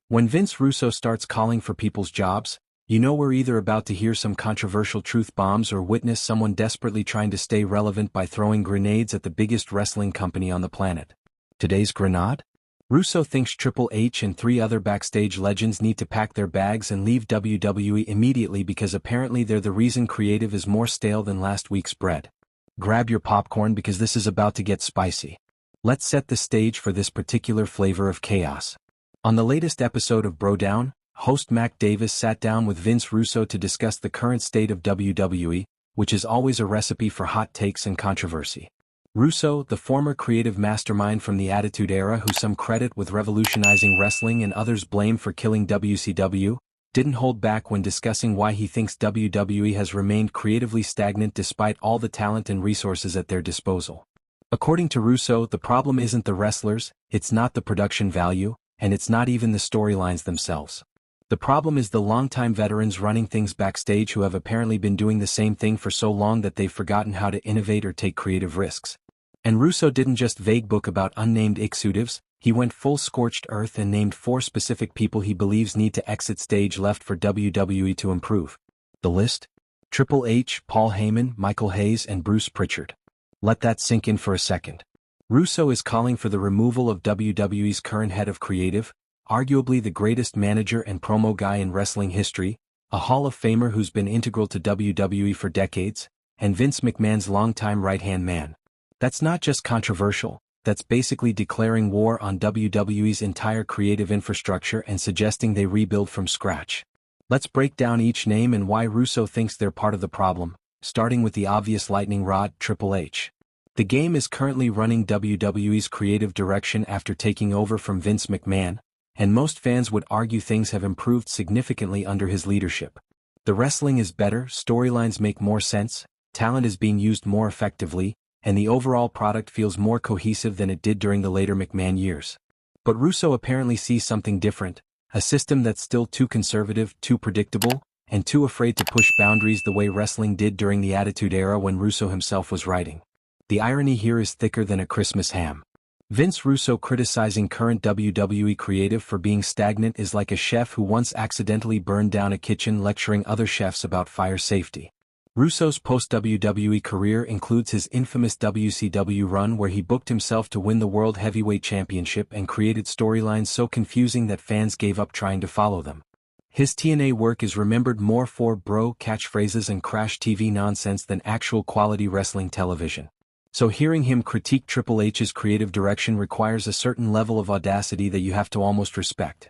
When Vince Russo starts calling for people's jobs, you know we're either about to hear some controversial truth bombs or witness someone desperately trying to stay relevant by throwing grenades at the biggest wrestling company on the planet. Today's grenade? Russo thinks Triple H and 3 other backstage legends need to pack their bags and leave WWE immediately because apparently they're the reason creative is more stale than last week's bread. Grab your popcorn because this is about to get spicy. Let's set the stage for this particular flavor of chaos. On the latest episode of BroDown, host Mac Davis sat down with Vince Russo to discuss the current state of WWE, which is always a recipe for hot takes and controversy. Russo, the former creative mastermind from the Attitude Era who some credit with revolutionizing wrestling and others blame for killing WCW, didn't hold back when discussing why he thinks WWE has remained creatively stagnant despite all the talent and resources at their disposal. According to Russo, the problem isn't the wrestlers, it's not the production value, and it's not even the storylines themselves. The problem is the longtime veterans running things backstage who have apparently been doing the same thing for so long that they've forgotten how to innovate or take creative risks. And Russo didn't just vague book about unnamed executives, he went full scorched earth and named 4 specific people he believes need to exit stage left for WWE to improve. The list? Triple H, Paul Heyman, Michael Hayes and Bruce Prichard. Let that sink in for a second. Russo is calling for the removal of WWE's current head of creative, arguably the greatest manager and promo guy in wrestling history, a Hall of Famer who's been integral to WWE for decades, and Vince McMahon's longtime right-hand man. That's not just controversial, that's basically declaring war on WWE's entire creative infrastructure and suggesting they rebuild from scratch. Let's break down each name and why Russo thinks they're part of the problem, starting with the obvious lightning rod, Triple H. The game is currently running WWE's creative direction after taking over from Vince McMahon, and most fans would argue things have improved significantly under his leadership. The wrestling is better, storylines make more sense, talent is being used more effectively, and the overall product feels more cohesive than it did during the later McMahon years. But Russo apparently sees something different, a system that's still too conservative, too predictable, and too afraid to push boundaries the way wrestling did during the Attitude Era when Russo himself was writing. The irony here is thicker than a Christmas ham. Vince Russo criticizing current WWE creative for being stagnant is like a chef who once accidentally burned down a kitchen lecturing other chefs about fire safety. Russo's post-WWE career includes his infamous WCW run where he booked himself to win the World Heavyweight Championship and created storylines so confusing that fans gave up trying to follow them. His TNA work is remembered more for bro catchphrases and crash TV nonsense than actual quality wrestling television. So hearing him critique Triple H's creative direction requires a certain level of audacity that you have to almost respect.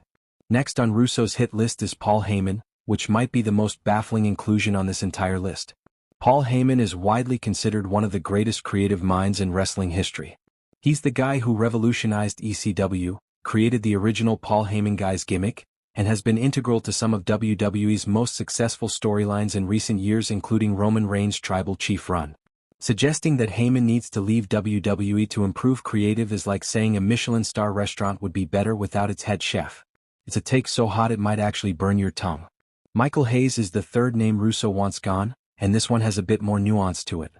Next on Russo's hit list is Paul Heyman, which might be the most baffling inclusion on this entire list. Paul Heyman is widely considered one of the greatest creative minds in wrestling history. He's the guy who revolutionized ECW, created the original Paul Heyman guy's gimmick, and has been integral to some of WWE's most successful storylines in recent years including Roman Reigns' Tribal Chief run. Suggesting that Heyman needs to leave WWE to improve creative is like saying a Michelin star restaurant would be better without its head chef. It's a take so hot it might actually burn your tongue. Michael Hayes is the third name Russo wants gone, and this one has a bit more nuance to it.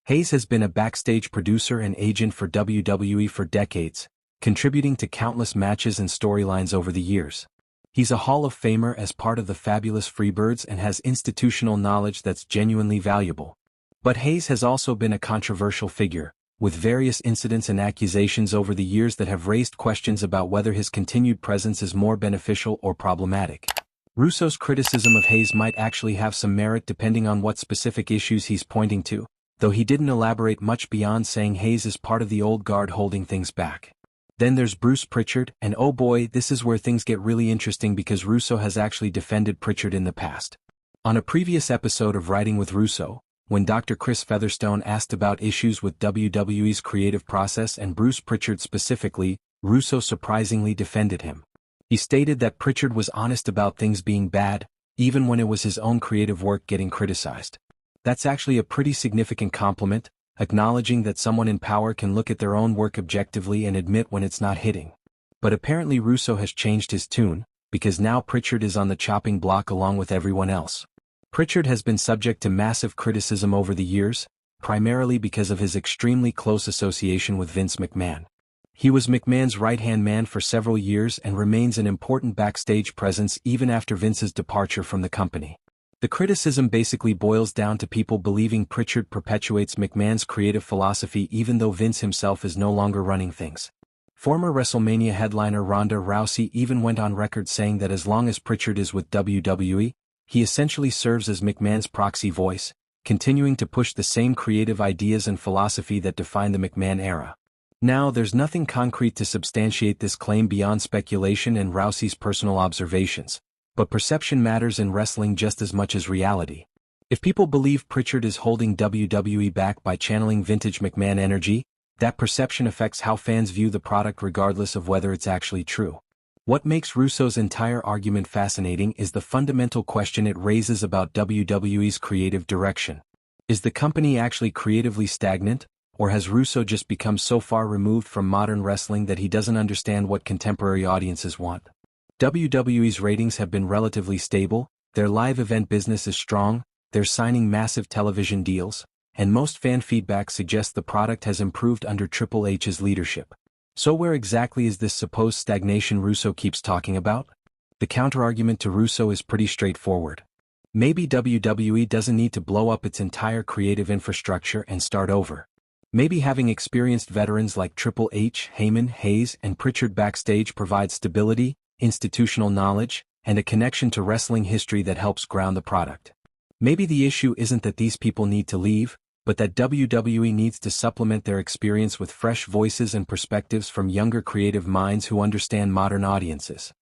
Hayes has been a backstage producer and agent for WWE for decades, contributing to countless matches and storylines over the years. He's a Hall of Famer as part of the fabulous Freebirds and has institutional knowledge that's genuinely valuable. But Hayes has also been a controversial figure, with various incidents and accusations over the years that have raised questions about whether his continued presence is more beneficial or problematic. Russo's criticism of Hayes might actually have some merit depending on what specific issues he's pointing to, though he didn't elaborate much beyond saying Hayes is part of the old guard holding things back. Then there's Bruce Prichard, and oh boy, this is where things get really interesting because Russo has actually defended Prichard in the past. On a previous episode of Writing with Russo, when Dr. Chris Featherstone asked about issues with WWE's creative process and Bruce Prichard specifically, Russo surprisingly defended him. He stated that Prichard was honest about things being bad, even when it was his own creative work getting criticized. That's actually a pretty significant compliment, acknowledging that someone in power can look at their own work objectively and admit when it's not hitting. But apparently Russo has changed his tune, because now Prichard is on the chopping block along with everyone else. Prichard has been subject to massive criticism over the years, primarily because of his extremely close association with Vince McMahon. He was McMahon's right-hand man for several years and remains an important backstage presence even after Vince's departure from the company. The criticism basically boils down to people believing Prichard perpetuates McMahon's creative philosophy even though Vince himself is no longer running things. Former WrestleMania headliner Ronda Rousey even went on record saying that as long as Prichard is with WWE, he essentially serves as McMahon's proxy voice, continuing to push the same creative ideas and philosophy that define the McMahon era. Now, there's nothing concrete to substantiate this claim beyond speculation and Rousey's personal observations, but perception matters in wrestling just as much as reality. If people believe Prichard is holding WWE back by channeling vintage McMahon energy, that perception affects how fans view the product regardless of whether it's actually true. What makes Russo's entire argument fascinating is the fundamental question it raises about WWE's creative direction. Is the company actually creatively stagnant, or has Russo just become so far removed from modern wrestling that he doesn't understand what contemporary audiences want? WWE's ratings have been relatively stable, their live event business is strong, they're signing massive television deals, and most fan feedback suggests the product has improved under Triple H's leadership. So where exactly is this supposed stagnation Russo keeps talking about? The counterargument to Russo is pretty straightforward. Maybe WWE doesn't need to blow up its entire creative infrastructure and start over. Maybe having experienced veterans like Triple H, Heyman, Hayes, and Prichard backstage provides stability, institutional knowledge, and a connection to wrestling history that helps ground the product. Maybe the issue isn't that these people need to leave, but that WWE needs to supplement their experience with fresh voices and perspectives from younger creative minds who understand modern audiences.